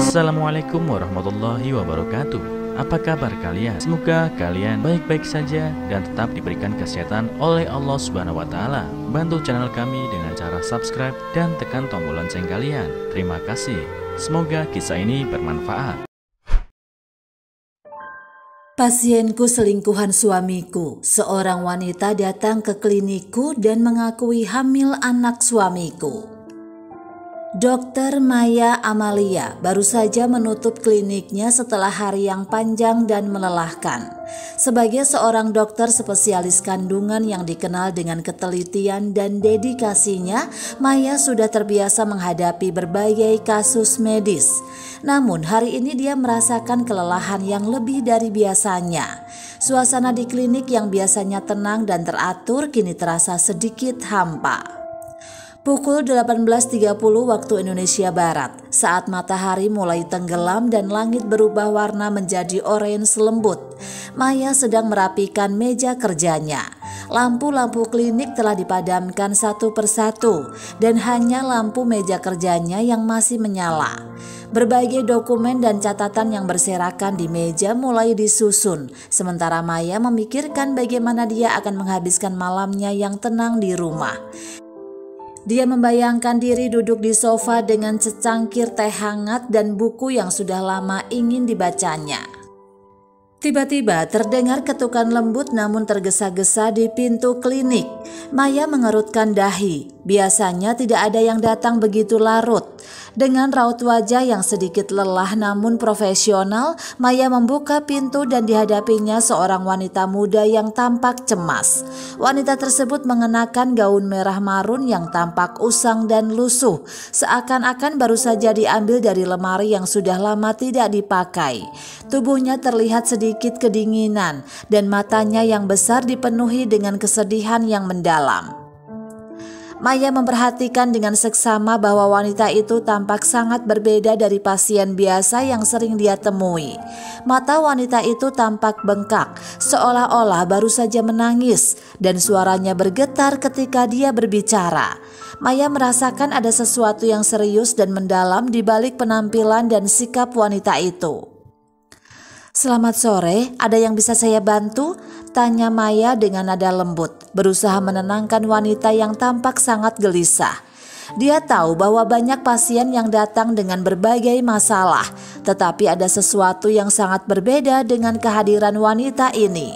Assalamualaikum warahmatullahi wabarakatuh. Apa kabar kalian? Semoga kalian baik-baik saja dan tetap diberikan kesehatan oleh Allah Subhanahu wa Ta'ala. Bantu channel kami dengan cara subscribe dan tekan tombol lonceng kalian. Terima kasih. Semoga kisah ini bermanfaat. Pasienku selingkuhan suamiku. Seorang wanita datang ke klinikku dan mengakui hamil anak suamiku. Dokter Maya Amalia baru saja menutup kliniknya setelah hari yang panjang dan melelahkan. Sebagai seorang dokter spesialis kandungan yang dikenal dengan ketelitian dan dedikasinya, Maya sudah terbiasa menghadapi berbagai kasus medis. Namun hari ini dia merasakan kelelahan yang lebih dari biasanya. Suasana di klinik yang biasanya tenang dan teratur kini terasa sedikit hampa. Pukul 18.30 waktu Indonesia Barat, saat matahari mulai tenggelam dan langit berubah warna menjadi oranye lembut, Maya sedang merapikan meja kerjanya. Lampu-lampu klinik telah dipadamkan satu persatu dan hanya lampu meja kerjanya yang masih menyala. Berbagai dokumen dan catatan yang berserakan di meja mulai disusun, sementara Maya memikirkan bagaimana dia akan menghabiskan malamnya yang tenang di rumah. Dia membayangkan diri duduk di sofa dengan secangkir teh hangat dan buku yang sudah lama ingin dibacanya. Tiba-tiba terdengar ketukan lembut namun tergesa-gesa di pintu klinik. Maya mengerutkan dahi. Biasanya tidak ada yang datang begitu larut. Dengan raut wajah yang sedikit lelah namun profesional, Maya membuka pintu dan dihadapinya seorang wanita muda yang tampak cemas. Wanita tersebut mengenakan gaun merah marun yang tampak usang dan lusuh, seakan-akan baru saja diambil dari lemari yang sudah lama tidak dipakai. Tubuhnya terlihat sedikit kedinginan dan matanya yang besar dipenuhi dengan kesedihan yang mendalam. Maya memperhatikan dengan seksama bahwa wanita itu tampak sangat berbeda dari pasien biasa yang sering dia temui. Mata wanita itu tampak bengkak, seolah-olah baru saja menangis, dan suaranya bergetar ketika dia berbicara. Maya merasakan ada sesuatu yang serius dan mendalam di balik penampilan dan sikap wanita itu. "Selamat sore, ada yang bisa saya bantu?" tanya Maya dengan nada lembut, berusaha menenangkan wanita yang tampak sangat gelisah. Dia tahu bahwa banyak pasien yang datang dengan berbagai masalah, tetapi ada sesuatu yang sangat berbeda dengan kehadiran wanita ini.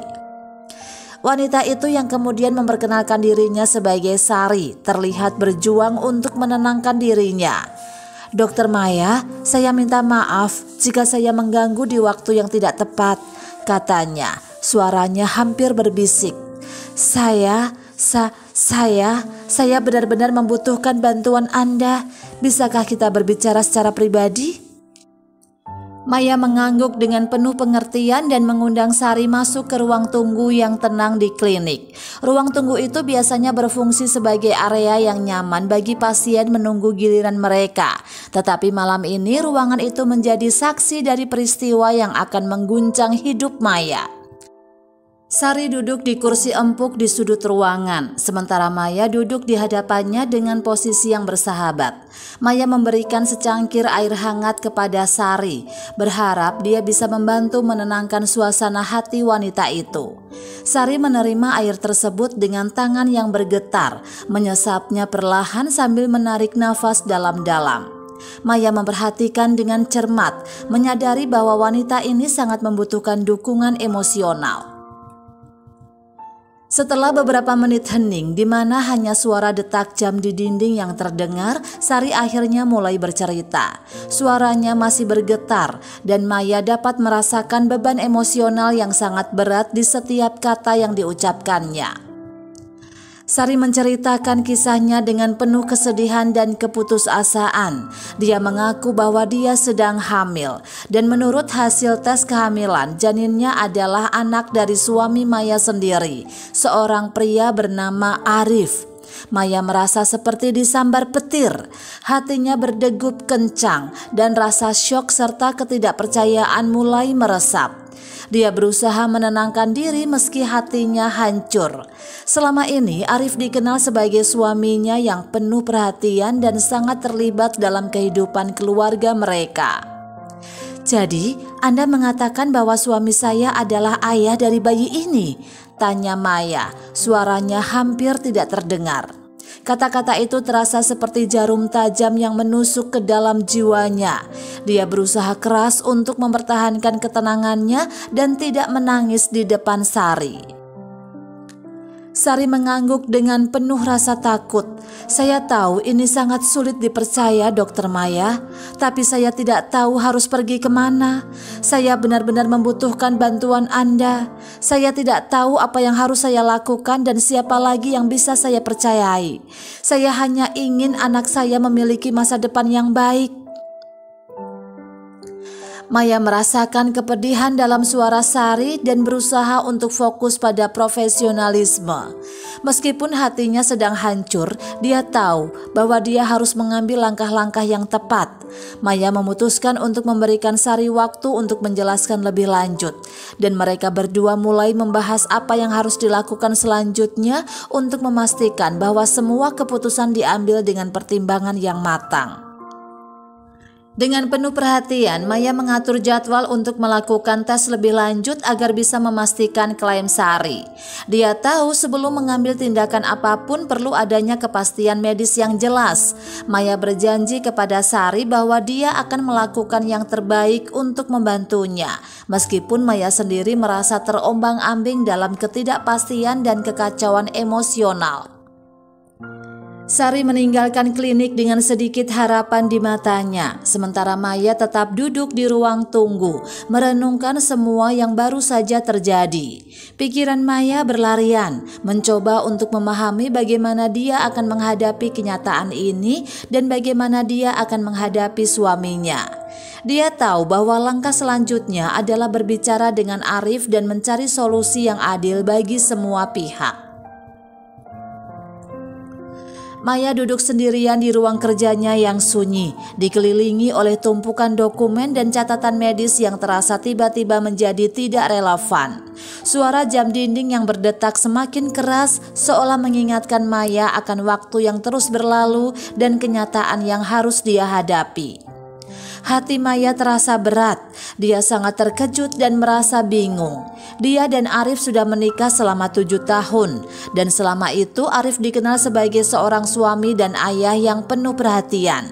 Wanita itu yang kemudian memperkenalkan dirinya sebagai Sari, terlihat berjuang untuk menenangkan dirinya. "Dokter Maya, saya minta maaf jika saya mengganggu di waktu yang tidak tepat," katanya. Suaranya hampir berbisik. Saya benar-benar membutuhkan bantuan Anda. Bisakah kita berbicara secara pribadi?" Maya mengangguk dengan penuh pengertian dan mengundang Sari masuk ke ruang tunggu yang tenang di klinik. Ruang tunggu itu biasanya berfungsi sebagai area yang nyaman bagi pasien menunggu giliran mereka. Tetapi malam ini ruangan itu menjadi saksi dari peristiwa yang akan mengguncang hidup Maya. Sari duduk di kursi empuk di sudut ruangan, sementara Maya duduk di hadapannya dengan posisi yang bersahabat. Maya memberikan secangkir air hangat kepada Sari, berharap dia bisa membantu menenangkan suasana hati wanita itu. Sari menerima air tersebut dengan tangan yang bergetar, menyesapnya perlahan sambil menarik nafas dalam-dalam. Maya memperhatikan dengan cermat, menyadari bahwa wanita ini sangat membutuhkan dukungan emosional. Setelah beberapa menit hening di mana hanya suara detak jam di dinding yang terdengar, Sari akhirnya mulai bercerita. Suaranya masih bergetar dan Maya dapat merasakan beban emosional yang sangat berat di setiap kata yang diucapkannya. Sari menceritakan kisahnya dengan penuh kesedihan dan keputusasaan. Dia mengaku bahwa dia sedang hamil dan menurut hasil tes kehamilan, janinnya adalah anak dari suami Maya sendiri, seorang pria bernama Arif. Maya merasa seperti disambar petir, hatinya berdegup kencang dan rasa syok serta ketidakpercayaan mulai meresap. Dia berusaha menenangkan diri meski hatinya hancur. Selama ini Arif dikenal sebagai suaminya yang penuh perhatian dan sangat terlibat dalam kehidupan keluarga mereka. "Jadi, Anda mengatakan bahwa suami saya adalah ayah dari bayi ini?" tanya Maya. Suaranya hampir tidak terdengar. Kata-kata itu terasa seperti jarum tajam yang menusuk ke dalam jiwanya. Dia berusaha keras untuk mempertahankan ketenangannya dan tidak menangis di depan Sari. Sari mengangguk dengan penuh rasa takut. "Saya tahu ini sangat sulit dipercaya, Dokter Maya, tapi saya tidak tahu harus pergi kemana. Saya benar-benar membutuhkan bantuan Anda. Saya tidak tahu apa yang harus saya lakukan dan siapa lagi yang bisa saya percayai. Saya hanya ingin anak saya memiliki masa depan yang baik." Maya merasakan kepedihan dalam suara Sari dan berusaha untuk fokus pada profesionalisme. Meskipun hatinya sedang hancur, dia tahu bahwa dia harus mengambil langkah-langkah yang tepat. Maya memutuskan untuk memberikan Sari waktu untuk menjelaskan lebih lanjut, dan mereka berdua mulai membahas apa yang harus dilakukan selanjutnya untuk memastikan bahwa semua keputusan diambil dengan pertimbangan yang matang. Dengan penuh perhatian, Maya mengatur jadwal untuk melakukan tes lebih lanjut agar bisa memastikan klaim Sari. Dia tahu sebelum mengambil tindakan apapun perlu adanya kepastian medis yang jelas. Maya berjanji kepada Sari bahwa dia akan melakukan yang terbaik untuk membantunya, meskipun Maya sendiri merasa terombang-ambing dalam ketidakpastian dan kekacauan emosional. Sari meninggalkan klinik dengan sedikit harapan di matanya, sementara Maya tetap duduk di ruang tunggu, merenungkan semua yang baru saja terjadi. Pikiran Maya berlarian, mencoba untuk memahami bagaimana dia akan menghadapi kenyataan ini dan bagaimana dia akan menghadapi suaminya. Dia tahu bahwa langkah selanjutnya adalah berbicara dengan Arif dan mencari solusi yang adil bagi semua pihak. Maya duduk sendirian di ruang kerjanya yang sunyi, dikelilingi oleh tumpukan dokumen dan catatan medis yang terasa tiba-tiba menjadi tidak relevan. Suara jam dinding yang berdetak semakin keras, seolah mengingatkan Maya akan waktu yang terus berlalu dan kenyataan yang harus dia hadapi. Hati Maya terasa berat, dia sangat terkejut dan merasa bingung. Dia dan Arif sudah menikah selama 7 tahun, dan selama itu Arif dikenal sebagai seorang suami dan ayah yang penuh perhatian.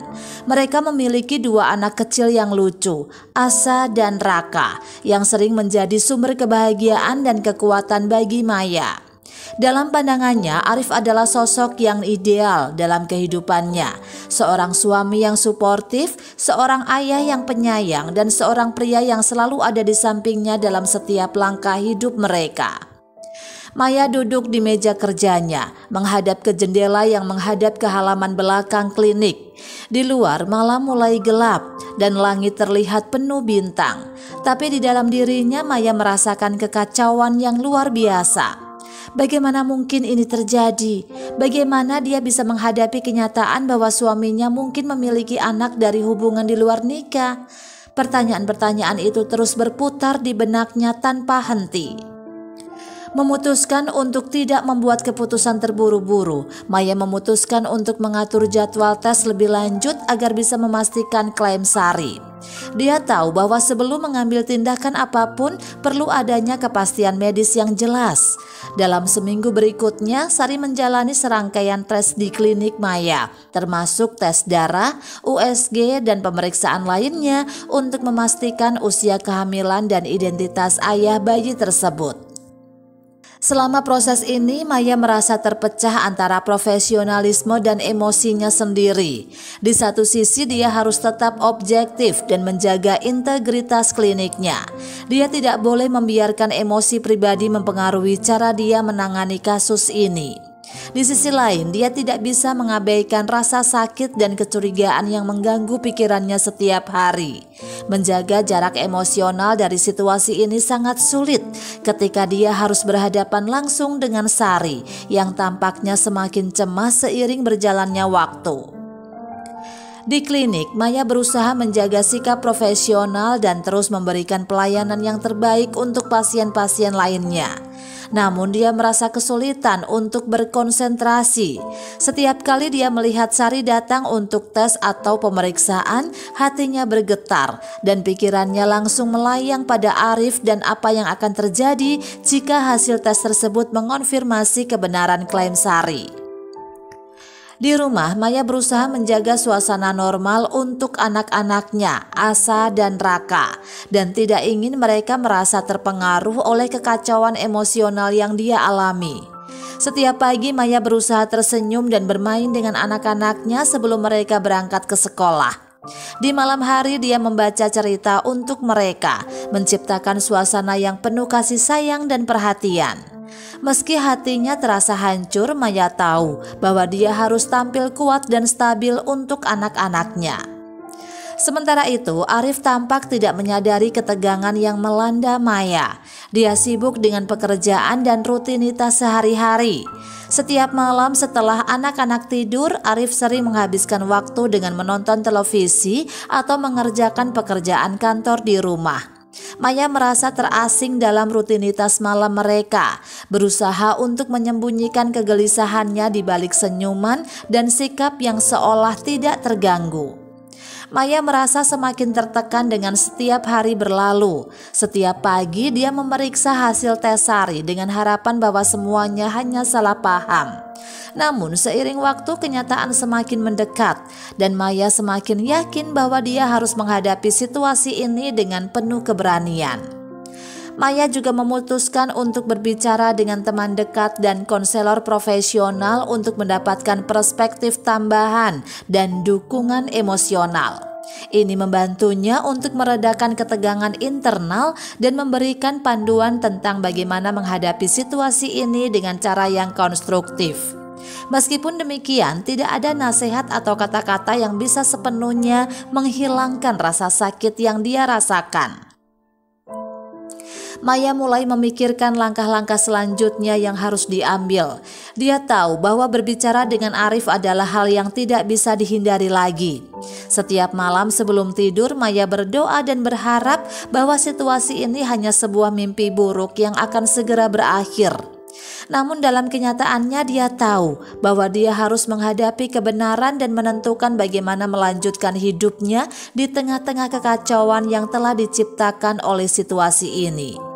Mereka memiliki 2 anak kecil yang lucu, Asa dan Raka, yang sering menjadi sumber kebahagiaan dan kekuatan bagi Maya. Dalam pandangannya, Arif adalah sosok yang ideal dalam kehidupannya. Seorang suami yang suportif, seorang ayah yang penyayang, dan seorang pria yang selalu ada di sampingnya dalam setiap langkah hidup mereka. Maya duduk di meja kerjanya, menghadap ke jendela yang menghadap ke halaman belakang klinik. Di luar malam mulai gelap dan langit terlihat penuh bintang. Tapi di dalam dirinya Maya merasakan kekacauan yang luar biasa. Bagaimana mungkin ini terjadi? Bagaimana dia bisa menghadapi kenyataan bahwa suaminya mungkin memiliki anak dari hubungan di luar nikah? Pertanyaan-pertanyaan itu terus berputar di benaknya tanpa henti. Memutuskan untuk tidak membuat keputusan terburu-buru, Maya memutuskan untuk mengatur jadwal tes lebih lanjut agar bisa memastikan klaim Sari. Dia tahu bahwa sebelum mengambil tindakan apapun perlu adanya kepastian medis yang jelas. Dalam seminggu berikutnya, Sari menjalani serangkaian tes di klinik Maya, termasuk tes darah, USG, dan pemeriksaan lainnya untuk memastikan usia kehamilan dan identitas ayah bayi tersebut. Selama proses ini, Maya merasa terpecah antara profesionalisme dan emosinya sendiri. Di satu sisi, dia harus tetap objektif dan menjaga integritas kliniknya. Dia tidak boleh membiarkan emosi pribadi mempengaruhi cara dia menangani kasus ini. Di sisi lain, dia tidak bisa mengabaikan rasa sakit dan kecurigaan yang mengganggu pikirannya setiap hari. Menjaga jarak emosional dari situasi ini sangat sulit ketika dia harus berhadapan langsung dengan Sari yang tampaknya semakin cemas seiring berjalannya waktu. Di klinik, Maya berusaha menjaga sikap profesional dan terus memberikan pelayanan yang terbaik untuk pasien-pasien lainnya. Namun dia merasa kesulitan untuk berkonsentrasi. Setiap kali dia melihat Sari datang untuk tes atau pemeriksaan, hatinya bergetar dan pikirannya langsung melayang pada Arif dan apa yang akan terjadi jika hasil tes tersebut mengonfirmasi kebenaran klaim Sari. Di rumah, Maya berusaha menjaga suasana normal untuk anak-anaknya, Asa dan Raka, dan tidak ingin mereka merasa terpengaruh oleh kekacauan emosional yang dia alami. Setiap pagi Maya berusaha tersenyum dan bermain dengan anak-anaknya sebelum mereka berangkat ke sekolah. Di malam hari dia membaca cerita untuk mereka, menciptakan suasana yang penuh kasih sayang dan perhatian. Meski hatinya terasa hancur, Maya tahu bahwa dia harus tampil kuat dan stabil untuk anak-anaknya. Sementara itu, Arif tampak tidak menyadari ketegangan yang melanda Maya. Dia sibuk dengan pekerjaan dan rutinitas sehari-hari. Setiap malam setelah anak-anak tidur, Arif sering menghabiskan waktu dengan menonton televisi atau mengerjakan pekerjaan kantor di rumah. Maya merasa terasing dalam rutinitas malam mereka, berusaha untuk menyembunyikan kegelisahannya di balik senyuman dan sikap yang seolah tidak terganggu. Maya merasa semakin tertekan dengan setiap hari berlalu. Setiap pagi dia memeriksa hasil tes Sari dengan harapan bahwa semuanya hanya salah paham. Namun seiring waktu kenyataan semakin mendekat dan Maya semakin yakin bahwa dia harus menghadapi situasi ini dengan penuh keberanian. Maya juga memutuskan untuk berbicara dengan teman dekat dan konselor profesional untuk mendapatkan perspektif tambahan dan dukungan emosional. Ini membantunya untuk meredakan ketegangan internal dan memberikan panduan tentang bagaimana menghadapi situasi ini dengan cara yang konstruktif. Meskipun demikian, tidak ada nasihat atau kata-kata yang bisa sepenuhnya menghilangkan rasa sakit yang dia rasakan. Maya mulai memikirkan langkah-langkah selanjutnya yang harus diambil. Dia tahu bahwa berbicara dengan Arif adalah hal yang tidak bisa dihindari lagi. Setiap malam sebelum tidur, Maya berdoa dan berharap bahwa situasi ini hanya sebuah mimpi buruk yang akan segera berakhir. Namun dalam kenyataannya dia tahu bahwa dia harus menghadapi kebenaran dan menentukan bagaimana melanjutkan hidupnya di tengah-tengah kekacauan yang telah diciptakan oleh situasi ini.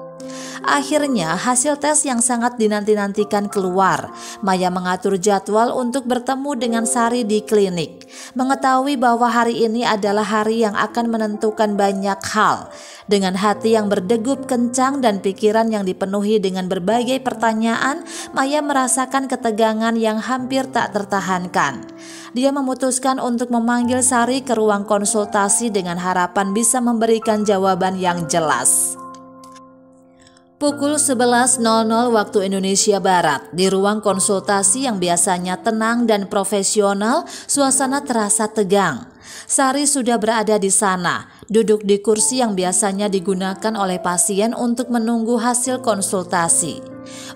Akhirnya hasil tes yang sangat dinanti-nantikan keluar. Maya mengatur jadwal untuk bertemu dengan Sari di klinik. Mengetahui bahwa hari ini adalah hari yang akan menentukan banyak hal. Dengan hati yang berdegup kencang dan pikiran yang dipenuhi dengan berbagai pertanyaan, Maya merasakan ketegangan yang hampir tak tertahankan. Dia memutuskan untuk memanggil Sari ke ruang konsultasi dengan harapan bisa memberikan jawaban yang jelas. Pukul 11.00 waktu Indonesia Barat, di ruang konsultasi yang biasanya tenang dan profesional, suasana terasa tegang. Sari sudah berada di sana, duduk di kursi yang biasanya digunakan oleh pasien untuk menunggu hasil konsultasi.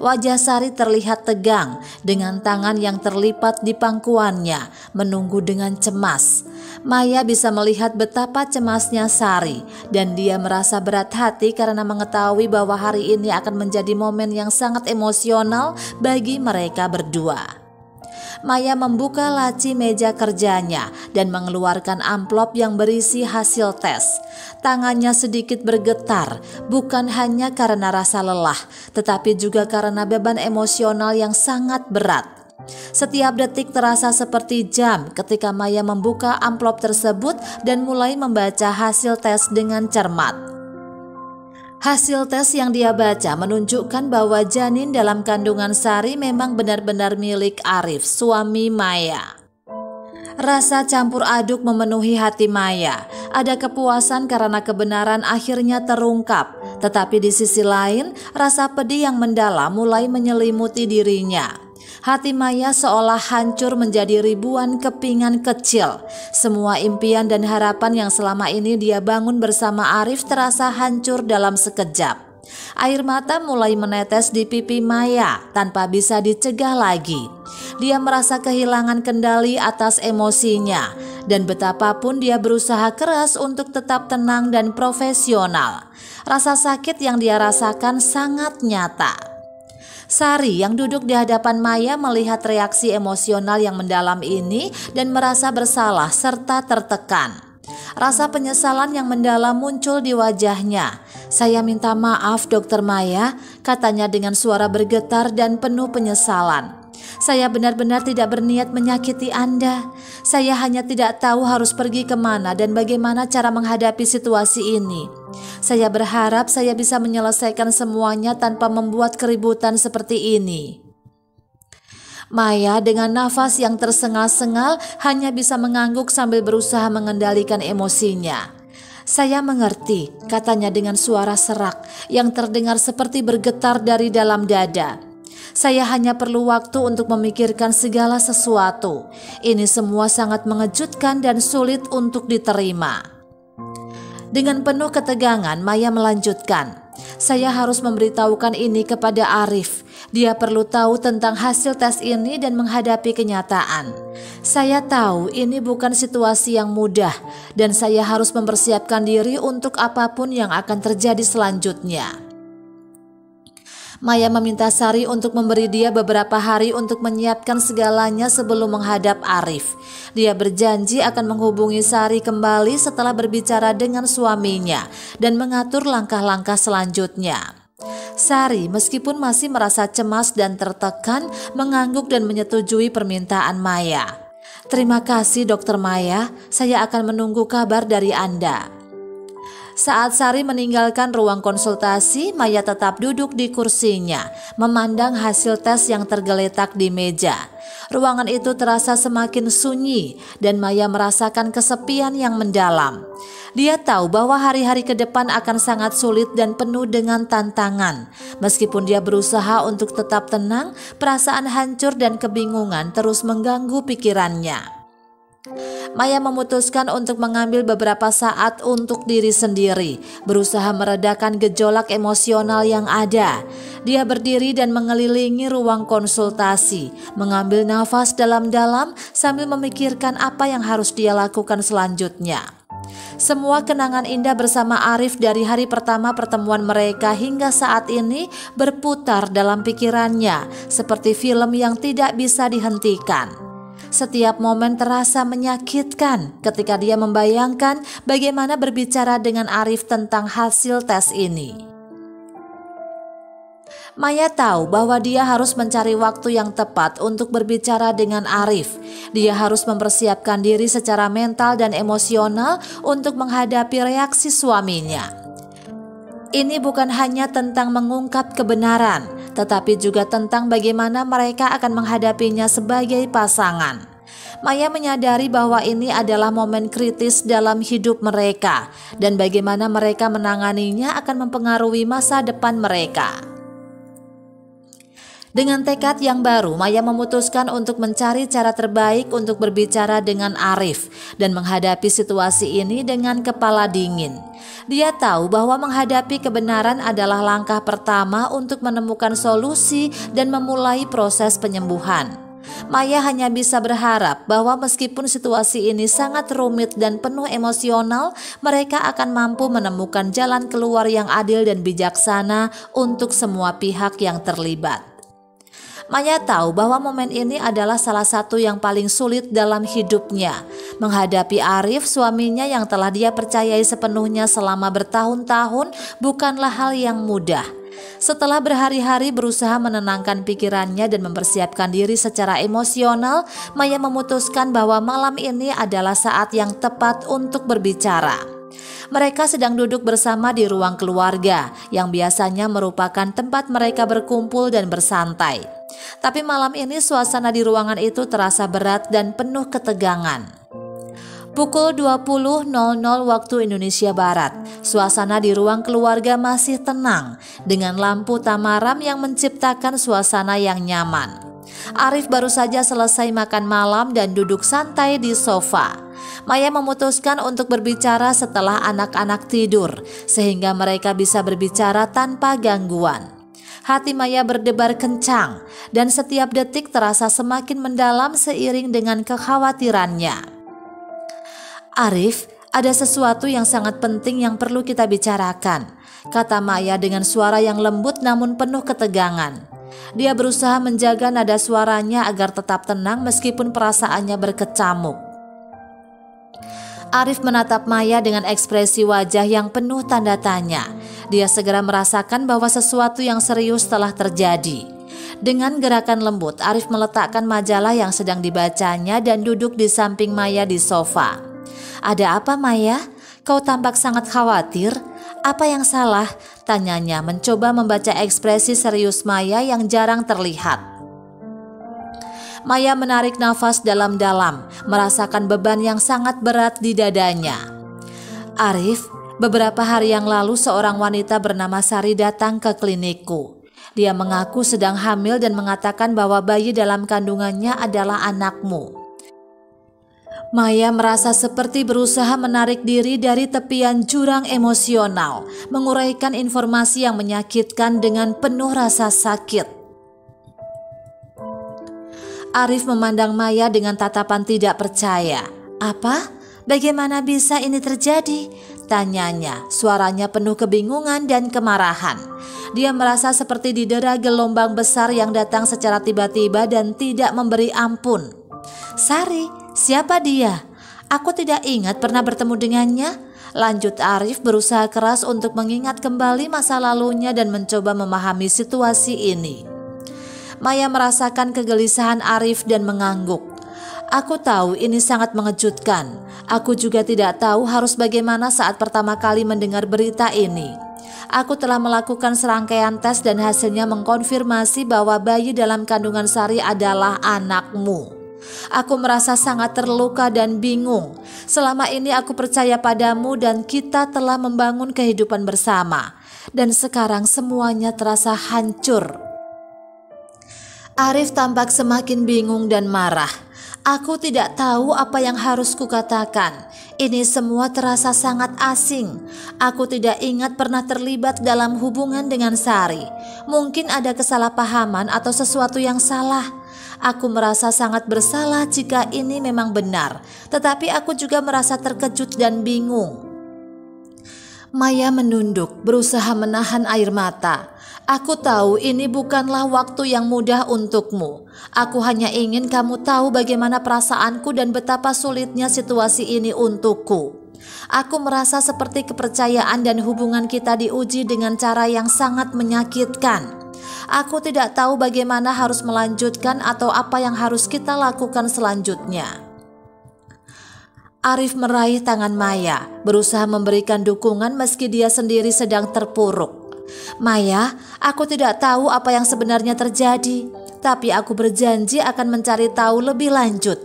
Wajah Sari terlihat tegang, dengan tangan yang terlipat di pangkuannya, menunggu dengan cemas. Maya bisa melihat betapa cemasnya Sari dan dia merasa berat hati karena mengetahui bahwa hari ini akan menjadi momen yang sangat emosional bagi mereka berdua. Maya membuka laci meja kerjanya dan mengeluarkan amplop yang berisi hasil tes. Tangannya sedikit bergetar, bukan hanya karena rasa lelah, tetapi juga karena beban emosional yang sangat berat. Setiap detik terasa seperti jam ketika Maya membuka amplop tersebut dan mulai membaca hasil tes dengan cermat. Hasil tes yang dia baca menunjukkan bahwa janin dalam kandungan Sari memang benar-benar milik Arif, suami Maya. Rasa campur aduk memenuhi hati Maya. Ada kepuasan karena kebenaran akhirnya terungkap, tetapi di sisi lain, rasa pedih yang mendalam mulai menyelimuti dirinya. Hati Maya seolah hancur menjadi ribuan kepingan kecil. Semua impian dan harapan yang selama ini dia bangun bersama Arif terasa hancur dalam sekejap. Air mata mulai menetes di pipi Maya tanpa bisa dicegah lagi. Dia merasa kehilangan kendali atas emosinya dan betapapun dia berusaha keras untuk tetap tenang dan profesional. Rasa sakit yang dia rasakan sangat nyata. Sari yang duduk di hadapan Maya melihat reaksi emosional yang mendalam ini dan merasa bersalah serta tertekan. Rasa penyesalan yang mendalam muncul di wajahnya. "Saya minta maaf, Dokter Maya," katanya dengan suara bergetar dan penuh penyesalan. "Saya benar-benar tidak berniat menyakiti Anda. Saya hanya tidak tahu harus pergi kemana dan bagaimana cara menghadapi situasi ini. Saya berharap saya bisa menyelesaikan semuanya tanpa membuat keributan seperti ini." Maya dengan nafas yang tersengal-sengal hanya bisa mengangguk sambil berusaha mengendalikan emosinya. "Saya mengerti," katanya dengan suara serak yang terdengar seperti bergetar dari dalam dada. "Saya hanya perlu waktu untuk memikirkan segala sesuatu. Ini semua sangat mengejutkan dan sulit untuk diterima." Dengan penuh ketegangan, Maya melanjutkan, "Saya harus memberitahukan ini kepada Arif. Dia perlu tahu tentang hasil tes ini dan menghadapi kenyataan. Saya tahu ini bukan situasi yang mudah dan saya harus mempersiapkan diri untuk apapun yang akan terjadi selanjutnya." Maya meminta Sari untuk memberi dia beberapa hari untuk menyiapkan segalanya sebelum menghadap Arif. Dia berjanji akan menghubungi Sari kembali setelah berbicara dengan suaminya dan mengatur langkah-langkah selanjutnya. Sari meskipun masih merasa cemas dan tertekan mengangguk dan menyetujui permintaan Maya. "Terima kasih Dokter Maya, saya akan menunggu kabar dari Anda." Saat Sari meninggalkan ruang konsultasi, Maya tetap duduk di kursinya, memandang hasil tes yang tergeletak di meja. Ruangan itu terasa semakin sunyi dan Maya merasakan kesepian yang mendalam. Dia tahu bahwa hari-hari ke depan akan sangat sulit dan penuh dengan tantangan. Meskipun dia berusaha untuk tetap tenang, perasaan hancur dan kebingungan terus mengganggu pikirannya. Maya memutuskan untuk mengambil beberapa saat untuk diri sendiri, berusaha meredakan gejolak emosional yang ada. Dia berdiri dan mengelilingi ruang konsultasi, mengambil nafas dalam-dalam sambil memikirkan apa yang harus dia lakukan selanjutnya. Semua kenangan indah bersama Arif dari hari pertama pertemuan mereka hingga saat ini berputar dalam pikirannya seperti film yang tidak bisa dihentikan. Setiap momen terasa menyakitkan ketika dia membayangkan bagaimana berbicara dengan Arif tentang hasil tes ini. Maya tahu bahwa dia harus mencari waktu yang tepat untuk berbicara dengan Arif. Dia harus mempersiapkan diri secara mental dan emosional untuk menghadapi reaksi suaminya. Ini bukan hanya tentang mengungkap kebenaran, tetapi juga tentang bagaimana mereka akan menghadapinya sebagai pasangan. Maya menyadari bahwa ini adalah momen kritis dalam hidup mereka dan bagaimana mereka menanganinya akan mempengaruhi masa depan mereka. Dengan tekad yang baru, Maya memutuskan untuk mencari cara terbaik untuk berbicara dengan Arif dan menghadapi situasi ini dengan kepala dingin. Dia tahu bahwa menghadapi kebenaran adalah langkah pertama untuk menemukan solusi dan memulai proses penyembuhan. Maya hanya bisa berharap bahwa meskipun situasi ini sangat rumit dan penuh emosional, mereka akan mampu menemukan jalan keluar yang adil dan bijaksana untuk semua pihak yang terlibat. Maya tahu bahwa momen ini adalah salah satu yang paling sulit dalam hidupnya. Menghadapi Arif, suaminya yang telah dia percayai sepenuhnya selama bertahun-tahun, bukanlah hal yang mudah. Setelah berhari-hari berusaha menenangkan pikirannya dan mempersiapkan diri secara emosional, Maya memutuskan bahwa malam ini adalah saat yang tepat untuk berbicara. Mereka sedang duduk bersama di ruang keluarga, yang biasanya merupakan tempat mereka berkumpul dan bersantai. Tapi malam ini suasana di ruangan itu terasa berat dan penuh ketegangan. Pukul 20.00 waktu Indonesia Barat, suasana di ruang keluarga masih tenang dengan lampu tamaram yang menciptakan suasana yang nyaman. Arif baru saja selesai makan malam dan duduk santai di sofa. Maya memutuskan untuk berbicara setelah anak-anak tidur, sehingga mereka bisa berbicara tanpa gangguan. Hati Maya berdebar kencang dan setiap detik terasa semakin mendalam seiring dengan kekhawatirannya. "Arif, ada sesuatu yang sangat penting yang perlu kita bicarakan," kata Maya dengan suara yang lembut namun penuh ketegangan. Dia berusaha menjaga nada suaranya agar tetap tenang meskipun perasaannya berkecamuk. Arif menatap Maya dengan ekspresi wajah yang penuh tanda tanya. Dia segera merasakan bahwa sesuatu yang serius telah terjadi. Dengan gerakan lembut, Arif meletakkan majalah yang sedang dibacanya dan duduk di samping Maya di sofa. "Ada apa, Maya? Kau tampak sangat khawatir. Apa yang salah?" tanyanya, mencoba membaca ekspresi serius Maya yang jarang terlihat. Maya menarik nafas dalam-dalam, merasakan beban yang sangat berat di dadanya. "Arif, beberapa hari yang lalu seorang wanita bernama Sari datang ke klinikku. Dia mengaku sedang hamil dan mengatakan bahwa bayi dalam kandungannya adalah anakmu." Maya merasa seperti berusaha menarik diri dari tepian jurang emosional, menguraikan informasi yang menyakitkan dengan penuh rasa sakit. Arif memandang Maya dengan tatapan tidak percaya. "Apa? Bagaimana bisa ini terjadi?" tanyanya. Suaranya penuh kebingungan dan kemarahan. Dia merasa seperti didera gelombang besar yang datang secara tiba-tiba dan tidak memberi ampun. "Sari, siapa dia? Aku tidak ingat pernah bertemu dengannya," lanjut Arif, berusaha keras untuk mengingat kembali masa lalunya dan mencoba memahami situasi ini. Maya merasakan kegelisahan Arif dan mengangguk. "Aku tahu ini sangat mengejutkan. Aku juga tidak tahu harus bagaimana saat pertama kali mendengar berita ini. Aku telah melakukan serangkaian tes dan hasilnya mengkonfirmasi bahwa bayi dalam kandungan Sari adalah anakmu. Aku merasa sangat terluka dan bingung. Selama ini aku percaya padamu dan kita telah membangun kehidupan bersama. Dan sekarang semuanya terasa hancur." Arif tampak semakin bingung dan marah. "Aku tidak tahu apa yang harus kukatakan. Ini semua terasa sangat asing. Aku tidak ingat pernah terlibat dalam hubungan dengan Sari. Mungkin ada kesalahpahaman atau sesuatu yang salah. Aku merasa sangat bersalah jika ini memang benar, tetapi aku juga merasa terkejut dan bingung." Maya menunduk, berusaha menahan air mata. "Aku tahu ini bukanlah waktu yang mudah untukmu. Aku hanya ingin kamu tahu bagaimana perasaanku dan betapa sulitnya situasi ini untukku. Aku merasa seperti kepercayaan dan hubungan kita diuji dengan cara yang sangat menyakitkan. Aku tidak tahu bagaimana harus melanjutkan atau apa yang harus kita lakukan selanjutnya." Arif meraih tangan Maya, berusaha memberikan dukungan meski dia sendiri sedang terpuruk. "Maya, aku tidak tahu apa yang sebenarnya terjadi, tapi aku berjanji akan mencari tahu lebih lanjut.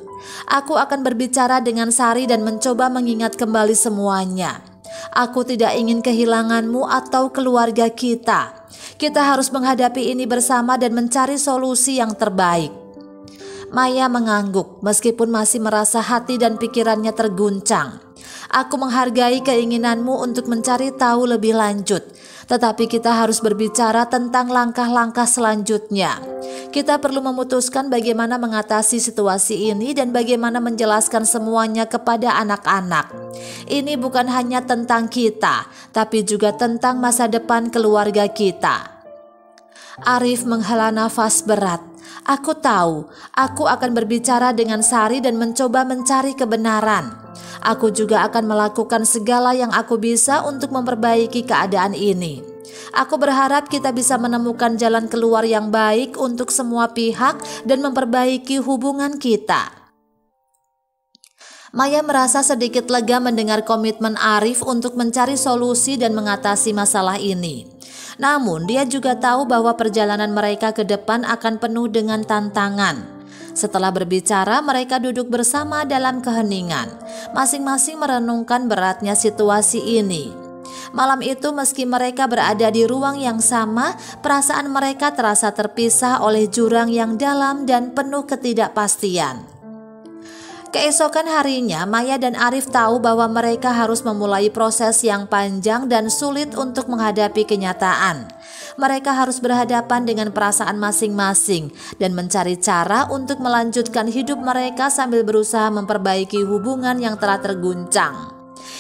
Aku akan berbicara dengan Sari dan mencoba mengingat kembali semuanya. Aku tidak ingin kehilanganmu atau keluarga kita. Kita harus menghadapi ini bersama dan mencari solusi yang terbaik." Maya mengangguk meskipun masih merasa hati dan pikirannya terguncang. "Aku menghargai keinginanmu untuk mencari tahu lebih lanjut, tetapi kita harus berbicara tentang langkah-langkah selanjutnya. Kita perlu memutuskan bagaimana mengatasi situasi ini dan bagaimana menjelaskan semuanya kepada anak-anak. Ini bukan hanya tentang kita, tapi juga tentang masa depan keluarga kita." Arif menghela nafas berat. "Aku tahu, aku akan berbicara dengan Sari dan mencoba mencari kebenaran. Aku juga akan melakukan segala yang aku bisa untuk memperbaiki keadaan ini. Aku berharap kita bisa menemukan jalan keluar yang baik untuk semua pihak dan memperbaiki hubungan kita." Maya merasa sedikit lega mendengar komitmen Arif untuk mencari solusi dan mengatasi masalah ini. Namun dia juga tahu bahwa perjalanan mereka ke depan akan penuh dengan tantangan. Setelah berbicara, mereka duduk bersama dalam keheningan, masing-masing merenungkan beratnya situasi ini. Malam itu meski mereka berada di ruang yang sama, perasaan mereka terasa terpisah oleh jurang yang dalam dan penuh ketidakpastian. Keesokan harinya, Maya dan Arif tahu bahwa mereka harus memulai proses yang panjang dan sulit untuk menghadapi kenyataan. Mereka harus berhadapan dengan perasaan masing-masing dan mencari cara untuk melanjutkan hidup mereka sambil berusaha memperbaiki hubungan yang telah terguncang.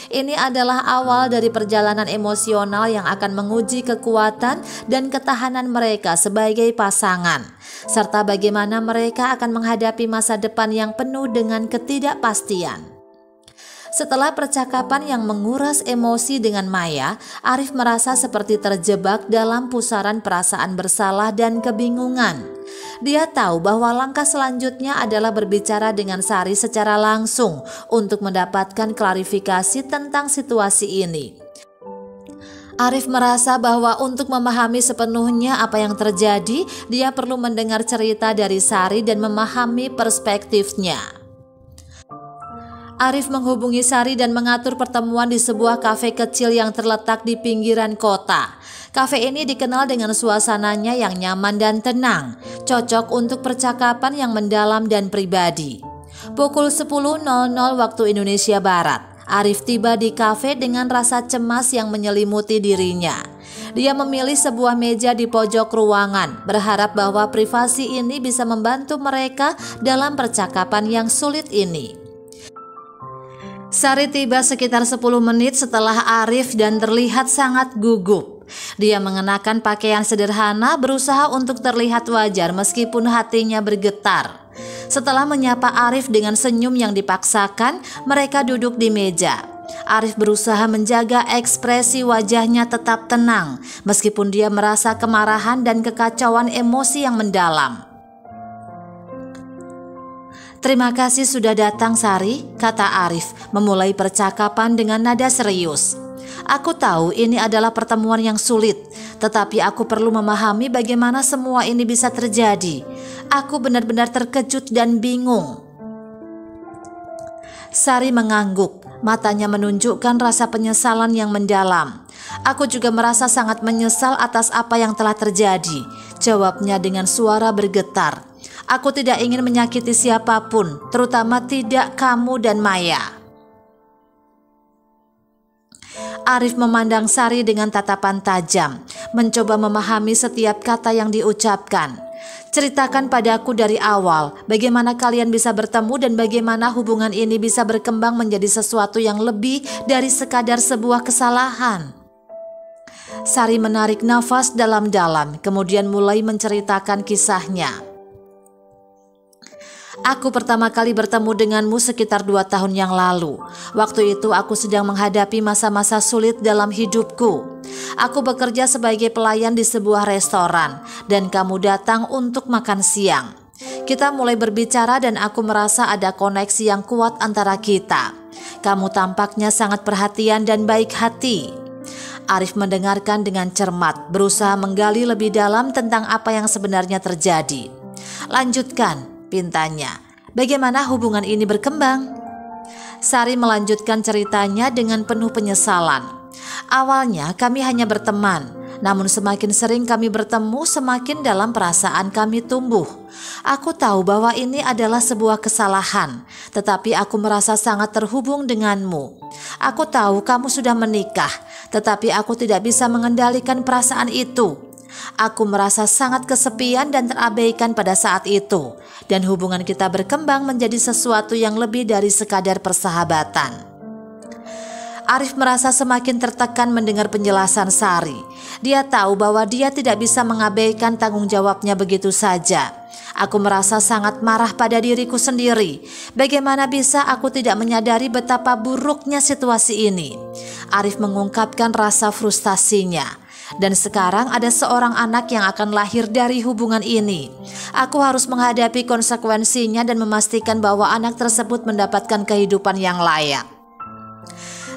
Ini adalah awal dari perjalanan emosional yang akan menguji kekuatan dan ketahanan mereka sebagai pasangan, serta bagaimana mereka akan menghadapi masa depan yang penuh dengan ketidakpastian. Setelah percakapan yang menguras emosi dengan Maya, Arif merasa seperti terjebak dalam pusaran perasaan bersalah dan kebingungan. Dia tahu bahwa langkah selanjutnya adalah berbicara dengan Sari secara langsung untuk mendapatkan klarifikasi tentang situasi ini. Arif merasa bahwa untuk memahami sepenuhnya apa yang terjadi, dia perlu mendengar cerita dari Sari dan memahami perspektifnya. Arif menghubungi Sari dan mengatur pertemuan di sebuah kafe kecil yang terletak di pinggiran kota. Kafe ini dikenal dengan suasananya yang nyaman dan tenang, cocok untuk percakapan yang mendalam dan pribadi. Pukul 10.00 waktu Indonesia Barat, Arif tiba di kafe dengan rasa cemas yang menyelimuti dirinya. Dia memilih sebuah meja di pojok ruangan, berharap bahwa privasi ini bisa membantu mereka dalam percakapan yang sulit ini. Sari tiba sekitar 10 menit setelah Arif dan terlihat sangat gugup. Dia mengenakan pakaian sederhana, berusaha untuk terlihat wajar meskipun hatinya bergetar. Setelah menyapa Arif dengan senyum yang dipaksakan, mereka duduk di meja. Arif berusaha menjaga ekspresi wajahnya tetap tenang, meskipun dia merasa kemarahan dan kekacauan emosi yang mendalam. "Terima kasih sudah datang, Sari," kata Arif, memulai percakapan dengan nada serius. "Aku tahu ini adalah pertemuan yang sulit, tetapi aku perlu memahami bagaimana semua ini bisa terjadi. Aku benar-benar terkejut dan bingung." Sari mengangguk, matanya menunjukkan rasa penyesalan yang mendalam. "Aku juga merasa sangat menyesal atas apa yang telah terjadi," jawabnya dengan suara bergetar. "Aku tidak ingin menyakiti siapapun, terutama tidak kamu dan Maya." Arif memandang Sari dengan tatapan tajam, mencoba memahami setiap kata yang diucapkan. "Ceritakan padaku dari awal, bagaimana kalian bisa bertemu dan bagaimana hubungan ini bisa berkembang menjadi sesuatu yang lebih dari sekadar sebuah kesalahan." Sari menarik nafas dalam-dalam, kemudian mulai menceritakan kisahnya. "Aku pertama kali bertemu denganmu sekitar 2 tahun yang lalu. Waktu itu aku sedang menghadapi masa-masa sulit dalam hidupku. Aku bekerja sebagai pelayan di sebuah restoran dan kamu datang untuk makan siang. Kita mulai berbicara dan aku merasa ada koneksi yang kuat antara kita. Kamu tampaknya sangat perhatian dan baik hati." Arif mendengarkan dengan cermat, berusaha menggali lebih dalam tentang apa yang sebenarnya terjadi. "Lanjutkan," pintanya. "Bagaimana hubungan ini berkembang?" Sari melanjutkan ceritanya dengan penuh penyesalan. "Awalnya kami hanya berteman, namun semakin sering kami bertemu, semakin dalam perasaan kami tumbuh. Aku tahu bahwa ini adalah sebuah kesalahan, tetapi aku merasa sangat terhubung denganmu. Aku tahu kamu sudah menikah, tetapi aku tidak bisa mengendalikan perasaan itu. Aku merasa sangat kesepian dan terabaikan pada saat itu, dan hubungan kita berkembang menjadi sesuatu yang lebih dari sekadar persahabatan." Arif merasa semakin tertekan mendengar penjelasan Sari. Dia tahu bahwa dia tidak bisa mengabaikan tanggung jawabnya begitu saja. "Aku merasa sangat marah pada diriku sendiri. Bagaimana bisa aku tidak menyadari betapa buruknya situasi ini?" Arif mengungkapkan rasa frustasinya. "Dan sekarang ada seorang anak yang akan lahir dari hubungan ini. Aku harus menghadapi konsekuensinya dan memastikan bahwa anak tersebut mendapatkan kehidupan yang layak."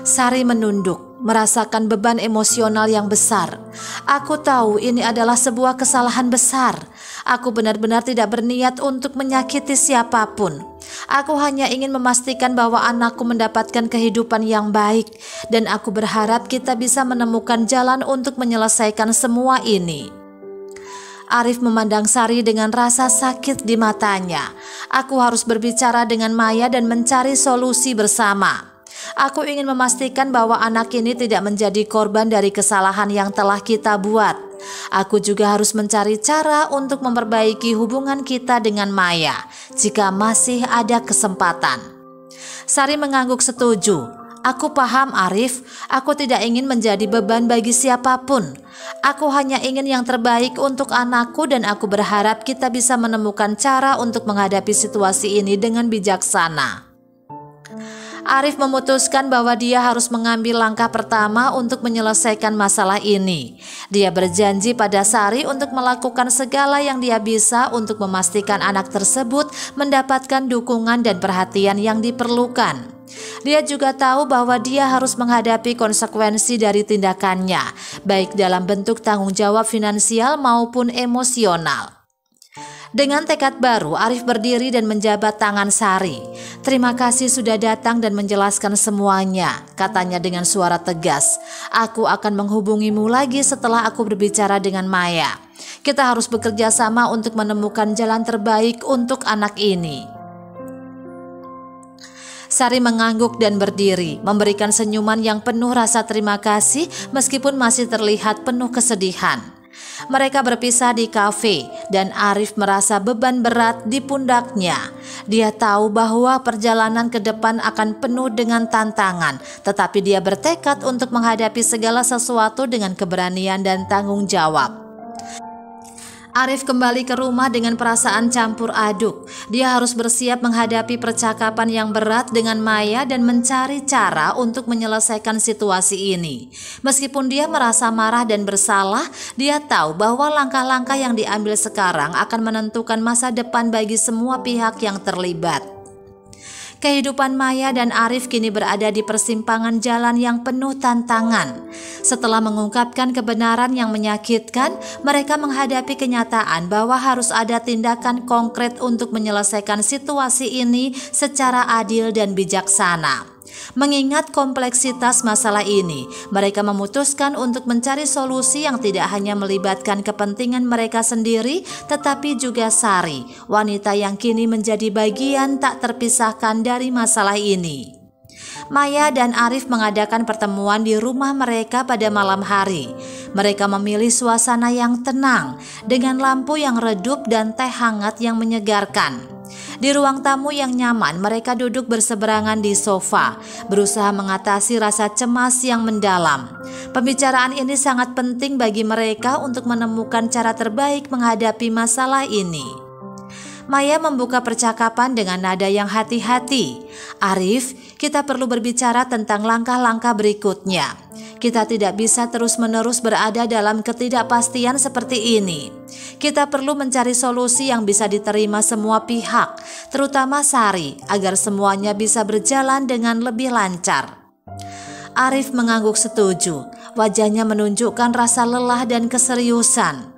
Sari menunduk, merasakan beban emosional yang besar. "Aku tahu ini adalah sebuah kesalahan besar. Aku benar-benar tidak berniat untuk menyakiti siapapun. Aku hanya ingin memastikan bahwa anakku mendapatkan kehidupan yang baik, dan aku berharap kita bisa menemukan jalan untuk menyelesaikan semua ini." Arif memandang Sari dengan rasa sakit di matanya. "Aku harus berbicara dengan Maya dan mencari solusi bersama. Aku ingin memastikan bahwa anak ini tidak menjadi korban dari kesalahan yang telah kita buat. Aku juga harus mencari cara untuk memperbaiki hubungan kita dengan Maya jika masih ada kesempatan." Sari mengangguk setuju. Aku paham, Arif. Aku tidak ingin menjadi beban bagi siapapun. Aku hanya ingin yang terbaik untuk anakku dan aku berharap kita bisa menemukan cara untuk menghadapi situasi ini dengan bijaksana. Arif memutuskan bahwa dia harus mengambil langkah pertama untuk menyelesaikan masalah ini. Dia berjanji pada Sari untuk melakukan segala yang dia bisa untuk memastikan anak tersebut mendapatkan dukungan dan perhatian yang diperlukan. Dia juga tahu bahwa dia harus menghadapi konsekuensi dari tindakannya, baik dalam bentuk tanggung jawab finansial maupun emosional. Dengan tekad baru, Arif berdiri dan menjabat tangan Sari. "Terima kasih sudah datang dan menjelaskan semuanya," katanya dengan suara tegas. "Aku akan menghubungimu lagi setelah aku berbicara dengan Maya. Kita harus bekerja sama untuk menemukan jalan terbaik untuk anak ini." Sari mengangguk dan berdiri, memberikan senyuman yang penuh rasa terima kasih meskipun masih terlihat penuh kesedihan. Mereka berpisah di kafe dan Arif merasa beban berat di pundaknya. Dia tahu bahwa perjalanan ke depan akan penuh dengan tantangan, tetapi dia bertekad untuk menghadapi segala sesuatu dengan keberanian dan tanggung jawab. Arif kembali ke rumah dengan perasaan campur aduk. Dia harus bersiap menghadapi percakapan yang berat dengan Maya dan mencari cara untuk menyelesaikan situasi ini. Meskipun dia merasa marah dan bersalah, dia tahu bahwa langkah-langkah yang diambil sekarang akan menentukan masa depan bagi semua pihak yang terlibat. Kehidupan Maya dan Arif kini berada di persimpangan jalan yang penuh tantangan. Setelah mengungkapkan kebenaran yang menyakitkan, mereka menghadapi kenyataan bahwa harus ada tindakan konkret untuk menyelesaikan situasi ini secara adil dan bijaksana. Mengingat kompleksitas masalah ini, mereka memutuskan untuk mencari solusi yang tidak hanya melibatkan kepentingan mereka sendiri, tetapi juga Sari, wanita yang kini menjadi bagian tak terpisahkan dari masalah ini. Maya dan Arif mengadakan pertemuan di rumah mereka pada malam hari. Mereka memilih suasana yang tenang, dengan lampu yang redup dan teh hangat yang menyegarkan. Di ruang tamu yang nyaman, mereka duduk berseberangan di sofa, berusaha mengatasi rasa cemas yang mendalam. Pembicaraan ini sangat penting bagi mereka untuk menemukan cara terbaik menghadapi masalah ini. Maya membuka percakapan dengan nada yang hati-hati. "Arif, kita perlu berbicara tentang langkah-langkah berikutnya. Kita tidak bisa terus-menerus berada dalam ketidakpastian seperti ini. Kita perlu mencari solusi yang bisa diterima semua pihak, terutama Sari, agar semuanya bisa berjalan dengan lebih lancar." Arif mengangguk setuju. Wajahnya menunjukkan rasa lelah dan keseriusan.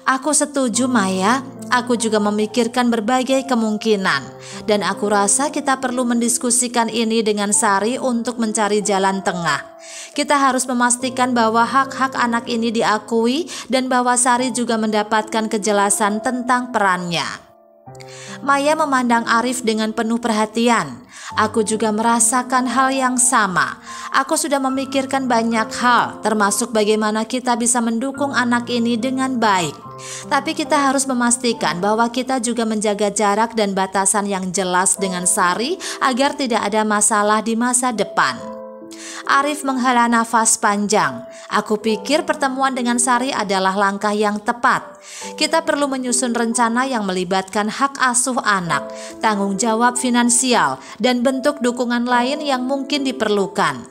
"Aku setuju, Maya. Aku juga memikirkan berbagai kemungkinan. Dan aku rasa kita perlu mendiskusikan ini dengan Sari untuk mencari jalan tengah. Kita harus memastikan bahwa hak-hak anak ini diakui dan bahwa Sari juga mendapatkan kejelasan tentang perannya." Maya memandang Arif dengan penuh perhatian. "Aku juga merasakan hal yang sama. Aku sudah memikirkan banyak hal, termasuk bagaimana kita bisa mendukung anak ini dengan baik. Tapi kita harus memastikan bahwa kita juga menjaga jarak dan batasan yang jelas dengan Sari agar tidak ada masalah di masa depan." Arif menghela nafas panjang. "Aku pikir pertemuan dengan Sari adalah langkah yang tepat. Kita perlu menyusun rencana yang melibatkan hak asuh anak, tanggung jawab finansial, dan bentuk dukungan lain yang mungkin diperlukan.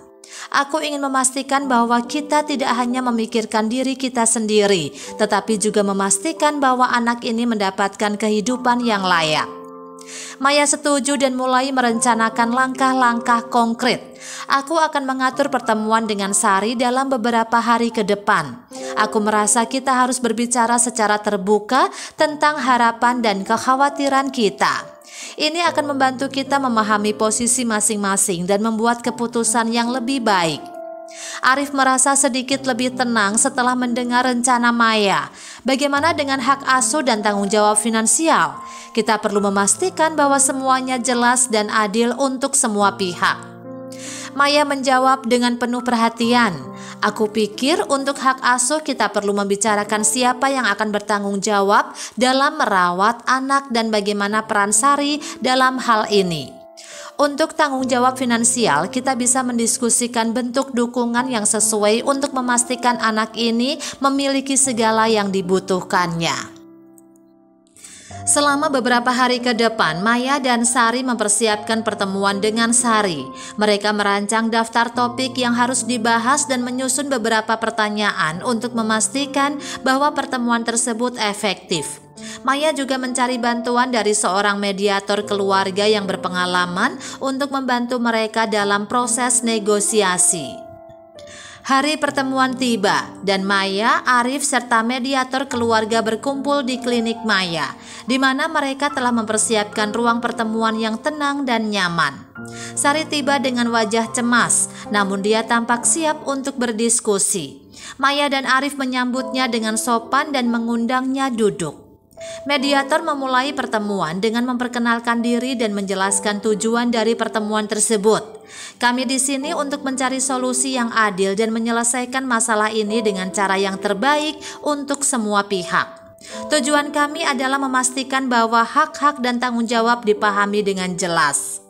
Aku ingin memastikan bahwa kita tidak hanya memikirkan diri kita sendiri, tetapi juga memastikan bahwa anak ini mendapatkan kehidupan yang layak." Maya setuju dan mulai merencanakan langkah-langkah konkret. "Aku akan mengatur pertemuan dengan Sari dalam beberapa hari ke depan. Aku merasa kita harus berbicara secara terbuka tentang harapan dan kekhawatiran kita. Ini akan membantu kita memahami posisi masing-masing dan membuat keputusan yang lebih baik." Arif merasa sedikit lebih tenang setelah mendengar rencana Maya. Bagaimana dengan hak asuh dan tanggung jawab finansial? Kita perlu memastikan bahwa semuanya jelas dan adil untuk semua pihak. Maya menjawab dengan penuh perhatian. "Aku pikir untuk hak asuh kita perlu membicarakan siapa yang akan bertanggung jawab dalam merawat anak dan bagaimana peran Sari dalam hal ini. Untuk tanggung jawab finansial, kita bisa mendiskusikan bentuk dukungan yang sesuai untuk memastikan anak ini memiliki segala yang dibutuhkannya. Selama beberapa hari ke depan, Maya dan Sari mempersiapkan pertemuan dengan Sari. Mereka merancang daftar topik yang harus dibahas dan menyusun beberapa pertanyaan untuk memastikan bahwa pertemuan tersebut efektif. Maya juga mencari bantuan dari seorang mediator keluarga yang berpengalaman untuk membantu mereka dalam proses negosiasi. Hari pertemuan tiba dan Maya, Arif, serta mediator keluarga berkumpul di klinik Maya, di mana mereka telah mempersiapkan ruang pertemuan yang tenang dan nyaman. Sari tiba dengan wajah cemas, namun dia tampak siap untuk berdiskusi. Maya dan Arif menyambutnya dengan sopan dan mengundangnya duduk. Mediator memulai pertemuan dengan memperkenalkan diri dan menjelaskan tujuan dari pertemuan tersebut. Kami di sini untuk mencari solusi yang adil dan menyelesaikan masalah ini dengan cara yang terbaik untuk semua pihak. Tujuan kami adalah memastikan bahwa hak-hak dan tanggung jawab dipahami dengan jelas.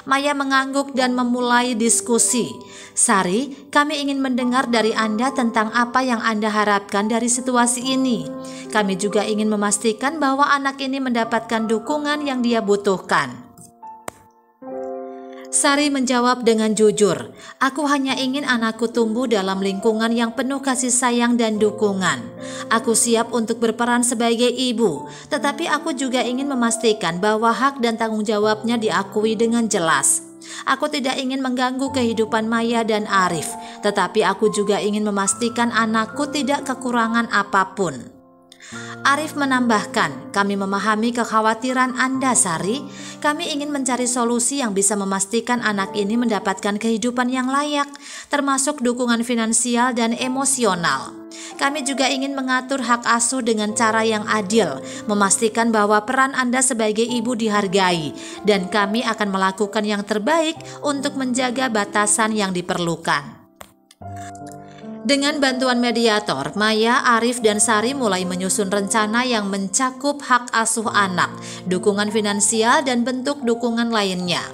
Maya mengangguk dan memulai diskusi. Sari, kami ingin mendengar dari Anda tentang apa yang Anda harapkan dari situasi ini. Kami juga ingin memastikan bahwa anak ini mendapatkan dukungan yang dia butuhkan. Sari menjawab dengan jujur, aku hanya ingin anakku tumbuh dalam lingkungan yang penuh kasih sayang dan dukungan. Aku siap untuk berperan sebagai ibu, tetapi aku juga ingin memastikan bahwa hak dan tanggung jawabnya diakui dengan jelas. Aku tidak ingin mengganggu kehidupan Maya dan Arif, tetapi aku juga ingin memastikan anakku tidak kekurangan apapun. Arif menambahkan, kami memahami kekhawatiran Anda, Sari. Kami ingin mencari solusi yang bisa memastikan anak ini mendapatkan kehidupan yang layak, termasuk dukungan finansial dan emosional. Kami juga ingin mengatur hak asuh dengan cara yang adil, memastikan bahwa peran Anda sebagai ibu dihargai, dan kami akan melakukan yang terbaik untuk menjaga batasan yang diperlukan. Dengan bantuan mediator, Maya, Arif, dan Sari mulai menyusun rencana yang mencakup hak asuh anak, dukungan finansial, dan bentuk dukungan lainnya.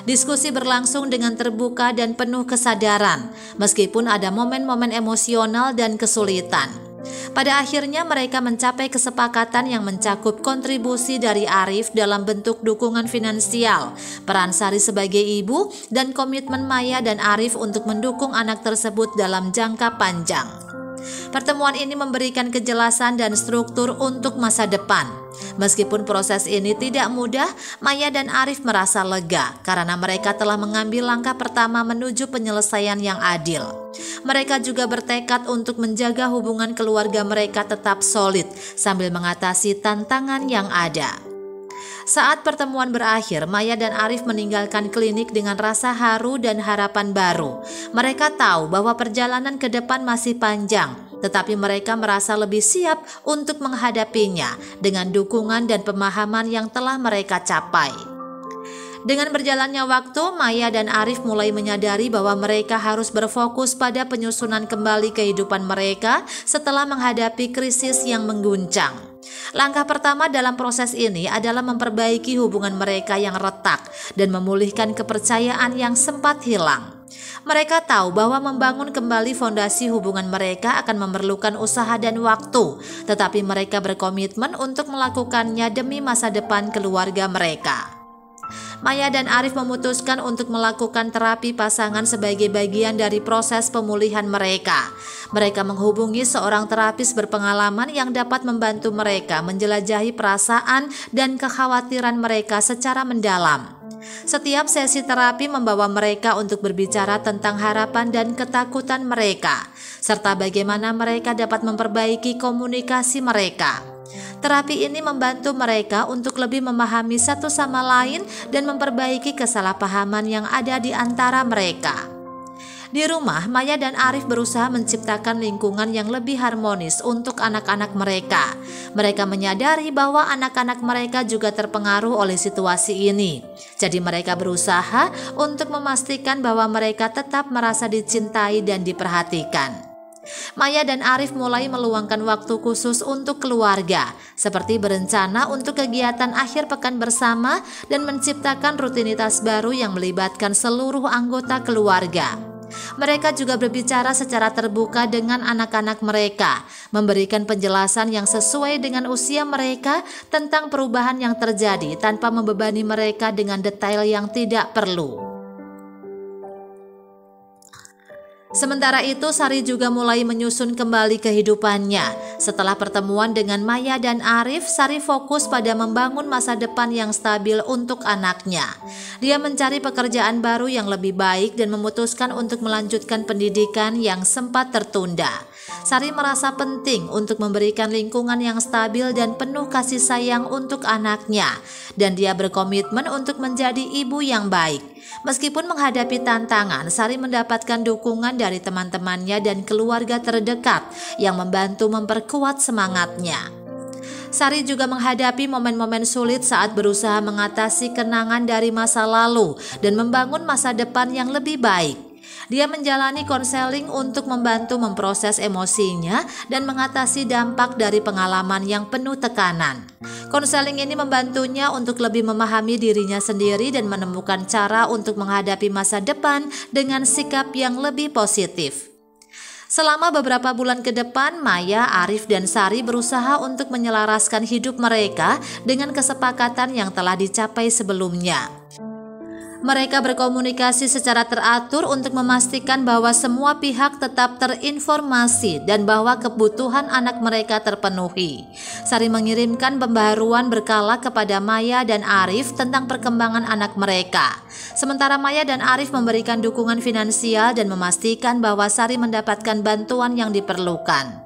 Diskusi berlangsung dengan terbuka dan penuh kesadaran, meskipun ada momen-momen emosional dan kesulitan. Pada akhirnya mereka mencapai kesepakatan yang mencakup kontribusi dari Arif dalam bentuk dukungan finansial, peran Sari sebagai ibu, dan komitmen Maya dan Arif untuk mendukung anak tersebut dalam jangka panjang. Pertemuan ini memberikan kejelasan dan struktur untuk masa depan. Meskipun proses ini tidak mudah, Maya dan Arif merasa lega karena mereka telah mengambil langkah pertama menuju penyelesaian yang adil. Mereka juga bertekad untuk menjaga hubungan keluarga mereka tetap solid sambil mengatasi tantangan yang ada. Saat pertemuan berakhir, Maya dan Arif meninggalkan klinik dengan rasa haru dan harapan baru. Mereka tahu bahwa perjalanan ke depan masih panjang, tetapi mereka merasa lebih siap untuk menghadapinya dengan dukungan dan pemahaman yang telah mereka capai. Dengan berjalannya waktu, Maya dan Arif mulai menyadari bahwa mereka harus berfokus pada penyusunan kembali kehidupan mereka setelah menghadapi krisis yang mengguncang. Langkah pertama dalam proses ini adalah memperbaiki hubungan mereka yang retak dan memulihkan kepercayaan yang sempat hilang. Mereka tahu bahwa membangun kembali fondasi hubungan mereka akan memerlukan usaha dan waktu, tetapi mereka berkomitmen untuk melakukannya demi masa depan keluarga mereka. Maya dan Arif memutuskan untuk melakukan terapi pasangan sebagai bagian dari proses pemulihan mereka. Mereka menghubungi seorang terapis berpengalaman yang dapat membantu mereka menjelajahi perasaan dan kekhawatiran mereka secara mendalam. Setiap sesi terapi membawa mereka untuk berbicara tentang harapan dan ketakutan mereka, serta bagaimana mereka dapat memperbaiki komunikasi mereka. Terapi ini membantu mereka untuk lebih memahami satu sama lain dan memperbaiki kesalahpahaman yang ada di antara mereka. Di rumah, Maya dan Arif berusaha menciptakan lingkungan yang lebih harmonis untuk anak-anak mereka. Mereka menyadari bahwa anak-anak mereka juga terpengaruh oleh situasi ini. Jadi mereka berusaha untuk memastikan bahwa mereka tetap merasa dicintai dan diperhatikan. Maya dan Arif mulai meluangkan waktu khusus untuk keluarga, seperti berencana untuk kegiatan akhir pekan bersama dan menciptakan rutinitas baru yang melibatkan seluruh anggota keluarga. Mereka juga berbicara secara terbuka dengan anak-anak mereka, memberikan penjelasan yang sesuai dengan usia mereka tentang perubahan yang terjadi tanpa membebani mereka dengan detail yang tidak perlu. Sementara itu, Sari juga mulai menyusun kembali kehidupannya. Setelah pertemuan dengan Maya dan Arif, Sari fokus pada membangun masa depan yang stabil untuk anaknya. Dia mencari pekerjaan baru yang lebih baik dan memutuskan untuk melanjutkan pendidikan yang sempat tertunda. Sari merasa penting untuk memberikan lingkungan yang stabil dan penuh kasih sayang untuk anaknya, dan dia berkomitmen untuk menjadi ibu yang baik. Meskipun menghadapi tantangan, Sari mendapatkan dukungan dari teman-temannya dan keluarga terdekat yang membantu memperkuat semangatnya. Sari juga menghadapi momen-momen sulit saat berusaha mengatasi kenangan dari masa lalu dan membangun masa depan yang lebih baik. Dia menjalani konseling untuk membantu memproses emosinya dan mengatasi dampak dari pengalaman yang penuh tekanan. Konseling ini membantunya untuk lebih memahami dirinya sendiri dan menemukan cara untuk menghadapi masa depan dengan sikap yang lebih positif. Selama beberapa bulan ke depan, Maya, Arif, dan Sari berusaha untuk menyelaraskan hidup mereka dengan kesepakatan yang telah dicapai sebelumnya. Mereka berkomunikasi secara teratur untuk memastikan bahwa semua pihak tetap terinformasi dan bahwa kebutuhan anak mereka terpenuhi. Sari mengirimkan pembaharuan berkala kepada Maya dan Arif tentang perkembangan anak mereka. Sementara Maya dan Arif memberikan dukungan finansial dan memastikan bahwa Sari mendapatkan bantuan yang diperlukan.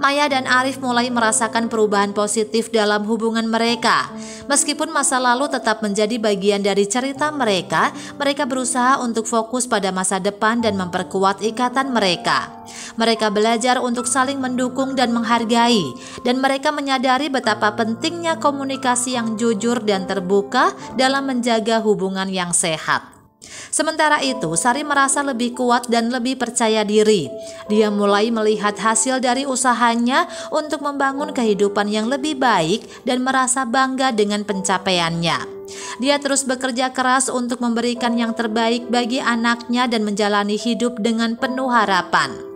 Maya dan Arif mulai merasakan perubahan positif dalam hubungan mereka. Meskipun masa lalu tetap menjadi bagian dari cerita mereka, mereka berusaha untuk fokus pada masa depan dan memperkuat ikatan mereka. Mereka belajar untuk saling mendukung dan menghargai, dan mereka menyadari betapa pentingnya komunikasi yang jujur dan terbuka dalam menjaga hubungan yang sehat. Sementara itu, Sari merasa lebih kuat dan lebih percaya diri. Dia mulai melihat hasil dari usahanya untuk membangun kehidupan yang lebih baik dan merasa bangga dengan pencapaiannya. Dia terus bekerja keras untuk memberikan yang terbaik bagi anaknya dan menjalani hidup dengan penuh harapan.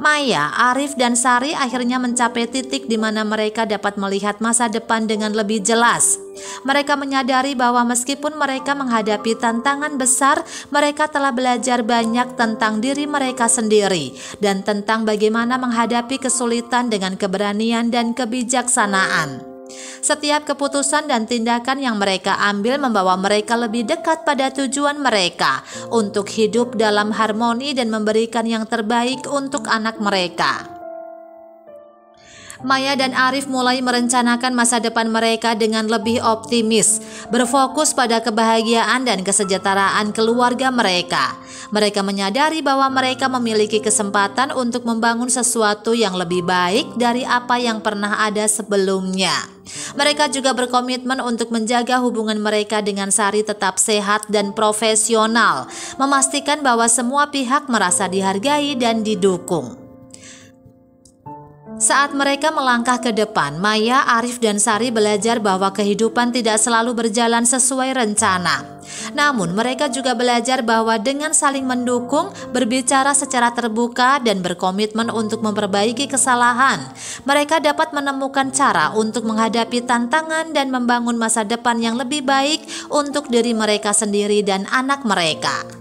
Maya, Arif, dan Sari akhirnya mencapai titik di mana mereka dapat melihat masa depan dengan lebih jelas. Mereka menyadari bahwa meskipun mereka menghadapi tantangan besar, mereka telah belajar banyak tentang diri mereka sendiri dan tentang bagaimana menghadapi kesulitan dengan keberanian dan kebijaksanaan. Setiap keputusan dan tindakan yang mereka ambil membawa mereka lebih dekat pada tujuan mereka untuk hidup dalam harmoni dan memberikan yang terbaik untuk anak mereka. Maya dan Arif mulai merencanakan masa depan mereka dengan lebih optimis, berfokus pada kebahagiaan dan kesejahteraan keluarga mereka. Mereka menyadari bahwa mereka memiliki kesempatan untuk membangun sesuatu yang lebih baik dari apa yang pernah ada sebelumnya. Mereka juga berkomitmen untuk menjaga hubungan mereka dengan Sari tetap sehat dan profesional, memastikan bahwa semua pihak merasa dihargai dan didukung. Saat mereka melangkah ke depan, Maya, Arif, dan Sari belajar bahwa kehidupan tidak selalu berjalan sesuai rencana. Namun mereka juga belajar bahwa dengan saling mendukung, berbicara secara terbuka, dan berkomitmen untuk memperbaiki kesalahan, mereka dapat menemukan cara untuk menghadapi tantangan dan membangun masa depan yang lebih baik untuk diri mereka sendiri dan anak mereka.